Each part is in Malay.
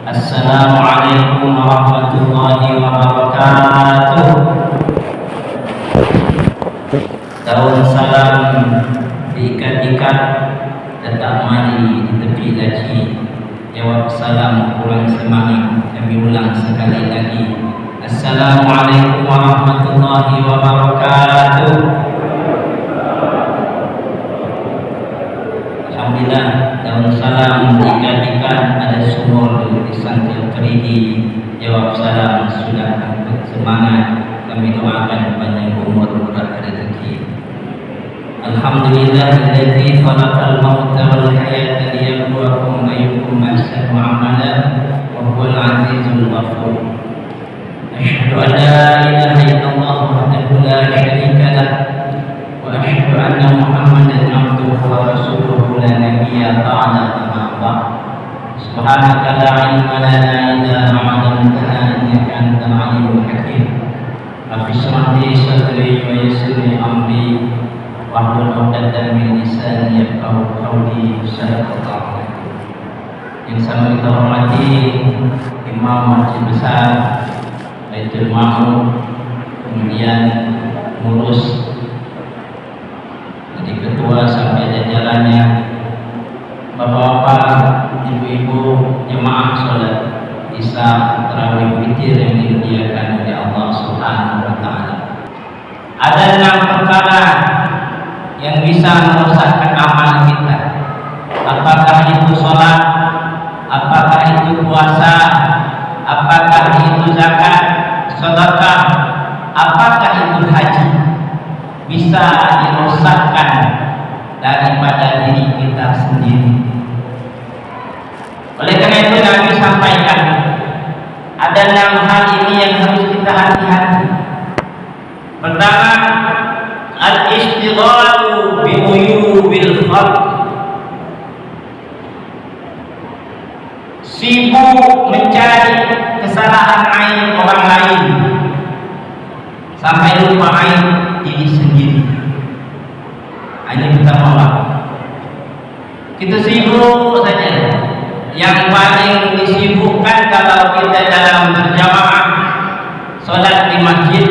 Assalamualaikum warahmatullahi wabarakatuh. Daun salam diikat-ikat, tetap mari di tepi laci. Jawab salam kurang semangat, kami ulang sekali lagi. Assalamualaikum warahmatullahi wabarakatuh. Alhamdulillah, daun salam diikat-ikat, ada sumur di Santil Keridi. Jawab salam sudah angkat semangat, kami doakan panjang umur, murah rezeki. Alhamdulillahilladzi khalaqal mauta wal hayata liyabluwakum ayyukum ahsanu amala wa huwal azizul ghafur. Asyhadu an la ilaha illallah wahdahu la syarika lah wa asyhadu anna Muhammadan abduhu wa rasuluhu la nabiyya ba'da amma ba'd. Subhanaka la ilma lana illa ma 'allamtana innaka antal alimul hakim. Rabbi shrah li sadri wa yassir li amri wahlul 'uqdatam min lisani yafqahu qawli. Sadaqallahu. Yang sama kita hormati Imam Masjid Besar Baitul Ma'mur, kemudian ngurus jadi ketua sampai jajarannya, bapak-bapak, ibu-ibu, jemaah sholat Isya tarawih witir yang dimuliakan oleh Allah Subhanahu wa taala. Ada 6 perkara yang bisa merusakkan amal kita. Apakah itu sholat, apakah itu puasa, apakah itu zakat, sedekah, apakah itu haji, bisa dirusakkan daripada diri kita sendiri. Oleh karena itu Nabi sampaikan ada 6 hal ini yang harus kita hati-hati. Pertama, al-istighalu bi uyubil khalq. Sibuk mencari kesalahan aib orang lain sampai lupa aib diri sendiri. Ini pertama. Kita sibuk saja. Yang paling disibukkan kalau kita dalam berjamaah sholat di masjid,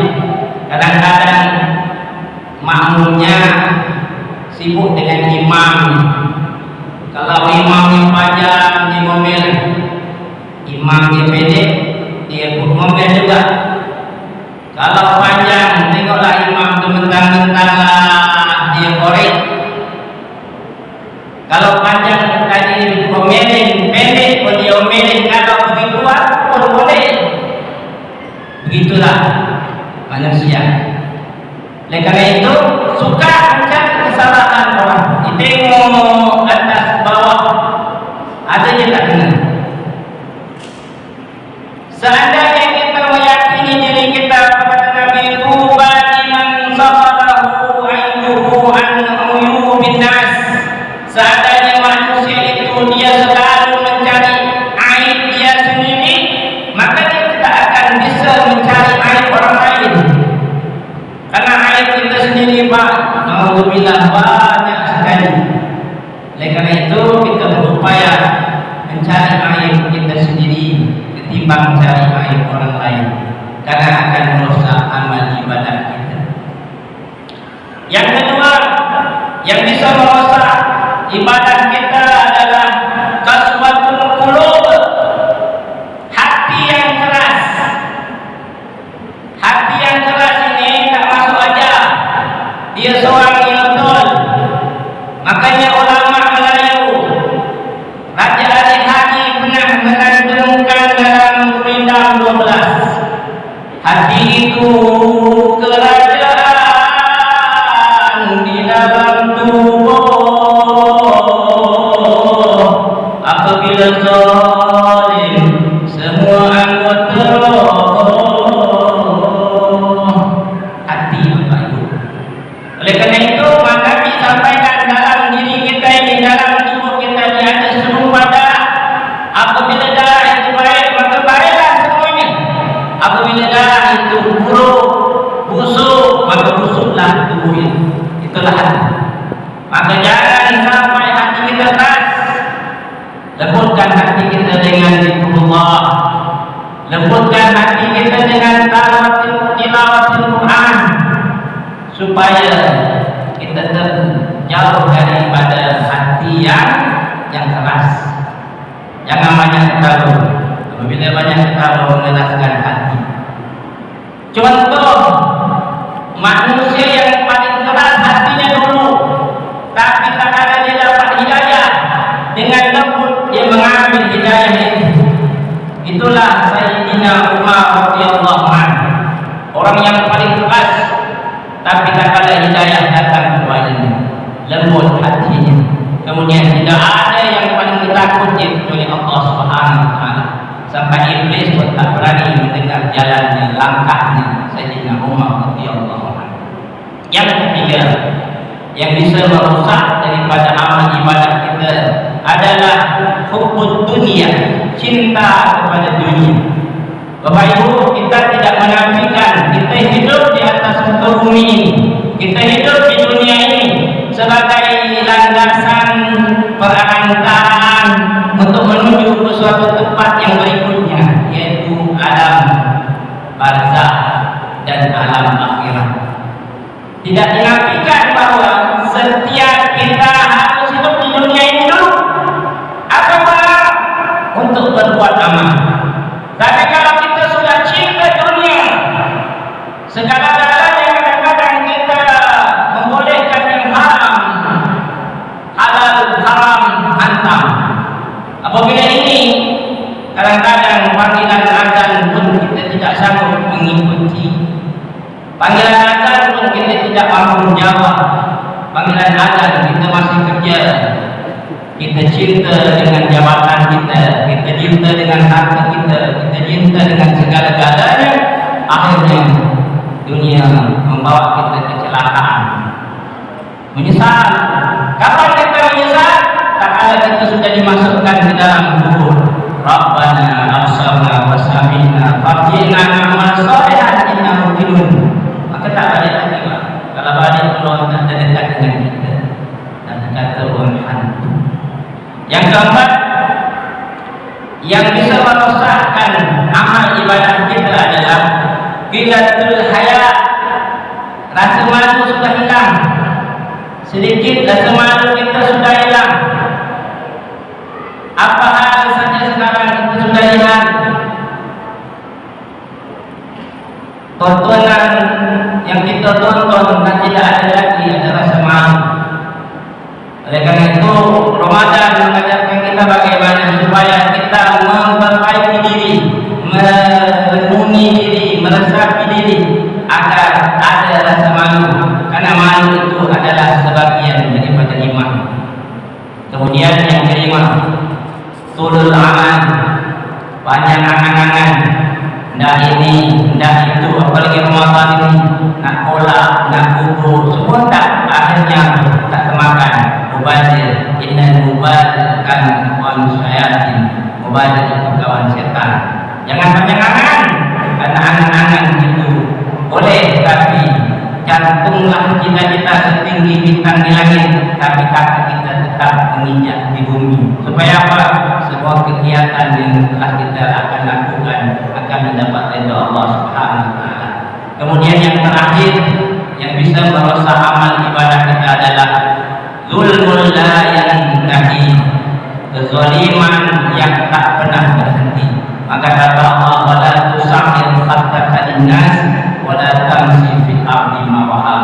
kadang-kadang makmumnya sibuk dengan imam. Kalau imamnya panjang dia ngomel, imam dia pendek dia pun ngomel juga. Kalau panjang tengoklah imam tu mentang-mentang dia korek. Kalau panjang tadi ngomelin, pendek pun dia ngomelin. Kalau begitu pun boleh. Begitulah manusia. Oleh karena itu suka mencari kesalahan orang, ditengok atas bawah, ada je tak kena. Seandainya kita meyakini diri kita, kata Nabi, tuba liman safalahu ainuhu an uyubin nas. Seandainya manusia itu dia selalu mencari aib dia sendiri, maka dia tidak akan bisa mencari aib orang lain. Karena aib kita sendiri alhamdulillah banyak sekali. Oleh karena itu kita berupaya mencari aib kita sendiri ketimbang mencari aib orang lain, karena akan merusak amal ibadah kita. Yang kedua, yang bisa merusak ibadah kita adalah qaswatul qulub, hati yang keras. Hati yang keras ini tak masuk aja, dia seorang betul. Makanya ulama Melayu, Raja Ali Hadi pernah mencantumkan dalam Gurindam 12, hati itu kerajaan di dalam tubuh. Apabila zalim semua anggota hati Bapak Ibu. Oleh karena itu maka disampaikan dalam diri kita ini, dalam tubuh kita ini ada serupa darah. Apabila darah itu baik, maka baiklah semuanya. Apabila darah itu buruk, busuk, maka busuklah tubuh ini. Itulah hati. Maka jangan sampai hati kita keras. Lembutkan hati kita dengan zikrullah, supaya kita terjauh daripada hati yang keras. Jangan banyak terlalu. Apabila banyak terlalu mengeraskan hati. Contoh manusia yang paling keras hatinya dulu, tapi tak ada dia dapat hidayah, dengan lembut dia mengambil hidayah itu. Itulah Sayyidina Umar radhiyallahu anhu, orang yang paling keras, tapi tak ada hidayah datang kepadanya, lembut hatinya. Kemudian tidak ada yang paling ditakutkan kecuali Allah Subhanahu wa taala. Sampai iblis pun tak berani mendengar jalannya, langkahnya Sayyidina Umar radhiyallahu anhu. Yang ketiga, yang bisa merusak daripada amal ibadah kita adalah hubbud dunia, cinta kepada dunia. Bapak Ibu, kita tidak menafikan kita hidup di atas muka bumi ini, kita hidup di dunia ini sebagai landasan perantaraan untuk menuju ke suatu tempat yang berikutnya, yaitu alam barzakh dan alam akhirat. Tidak dinafikan bahwa setiap kita harus hidup di dunia ini dulu, apa untuk berbuat amal. Tapi kalau kita sudah cinta dunia, segala-galanya kadang-kadang kita membolehkan yang haram, halal haram hantam. Apabila ini kadang-kadang panggilan azan pun kita tidak sanggup mengikuti, panggilan azan pun kita tidak mampu menjawab. Panggilan azan kita masih kerja, kita cinta dengan jabatan kita, kita cinta dengan harta kita, kita cinta dengan segala-galanya. Akhirnya dunia membawa kita kecelakaan, menyesal. Kapan kita menyesal? Tak kala kita sudah dimasukkan ke dalam kubur. Rabbana absarna wa sami'na farji'na na'mal shalihan inna muqinun. Maka tak balik lagi, Pak. Kalau balik Allah tak ada dekat dengan kita, dan kata orang hantu. Yang keempat, yang bisa merosakkan amal ibadah kita adalah qillatul haya. Rasa malu sudah hilang. Sedikit rasa malu kita sudah hilang. Apa hal saja sekarang kita sudah lihat tontonan yang kita tonton dan tidak ada lagi ada rasa malu. Oleh karena itu Ramadan mengajarkan kita bagaimana supaya kita memperbaiki diri, merenungi diri, meresapi diri agar ada rasa malu, karena malu itu adalah sebagian daripada iman. Kemudian yang kelima, tulul amal, banyak angan-angan, ndak ini, ndak itu, apalagi Ramadan ini, nak kolak, nak bubur, semua tak, akhirnya tak termakan. Mubadir, innal mubadir kan kawan syaitan, mubadir itu kawan setan. Jangan banyak angan, karena angan-angan itu boleh, tapi jantunglah cita-cita setinggi bintang di langit, tapi kaki kita tetap menginjak di bumi. Supaya apa? Semua kegiatan yang telah kita akan lakukan akan mendapat ridha Allah Subhanahu wa taala. Kemudian yang terakhir yang bisa merosak amal ibadah kita adalah zulmul la yantahi, kezaliman yang tak pernah berhenti. Maka kata Allah, wala tusahhir khaddaka linnas wala tamshi fil ardi maraha.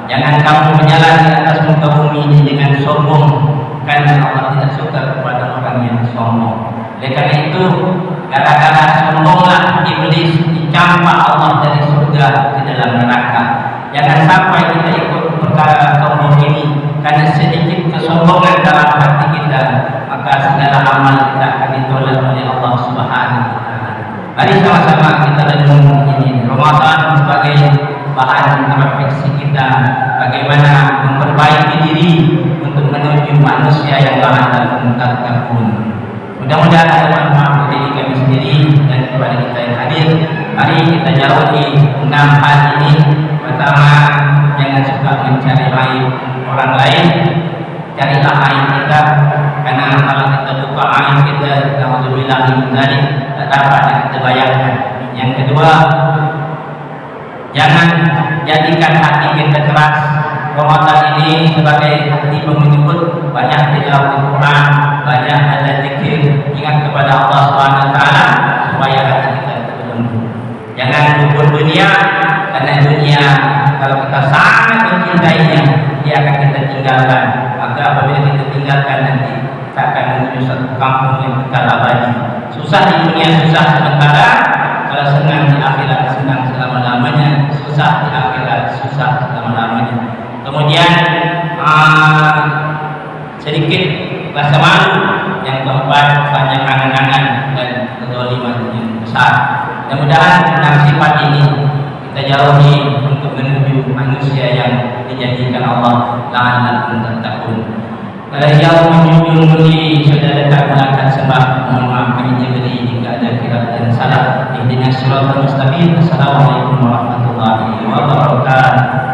Jangan kamu berjalan di atas muka bumi ini dengan sombong, karena Allah tidak suka kepada orang yang sombong. Oleh karena itu, gara-gara sombonglah iblis dicampak Allah dari surga ke dalam neraka. Jangan sampai kita ikut perkara sombong ini, karena sedikit kesombongan dalam hati kita, maka segala amal kita akan ditolak oleh Allah Subhanahu wa taala. Mari sama-sama kita renung ini Ramadan sebagai bahan refleksi kita, bagaimana memperbaiki diri untuk menuju manusia yang ba'da mutakabun. Mudah-mudahan ada manfaat bagi kami sendiri dan kepada kita yang hadir. Mari kita jauhi 6 hal ini. Pertama, jangan suka mencari aib orang lain. Carilah aib kita, karena kalau kita buka aib kita, alhamdulillah ini tak dapat kita bayarkan. Yang kedua, Jangan jadikan hati kita keras. Ramadan ini sebagai hati pemenyebut, banyak tilawah Al-Quran, banyak ada zikir, ingat kepada Allah Subhanahu Wa Taala supaya hati kita terlembut. Jangan dukun dunia, karena dunia kalau kita sangat mencintainya, dia akan kita tinggalkan. Maka apabila kita tinggalkan nanti, kita akan menuju satu kampung yang kekal abadi. Susah di dunia, susah sementara. Kalau senang di akhirat, senang selama-lamanya. Susah di akhirat, susah selama-lamanya. Kemudian sedikit rasa malu. Yang keempat, banyak angan-angan dan kezaliman yang besar. Mudah-mudahan tentang sifat ini kita jauhi untuk menuju manusia yang dijadikan Allah la'allakum tattaqun. Kalau yang menjunjung tinggi sudah datang mengangkat sebab, mohon maaf kami diberi jika ada khilaf dan salah. Ihdinas siratal mustaqim. Assalamualaikum warahmatullahi wabarakatuh.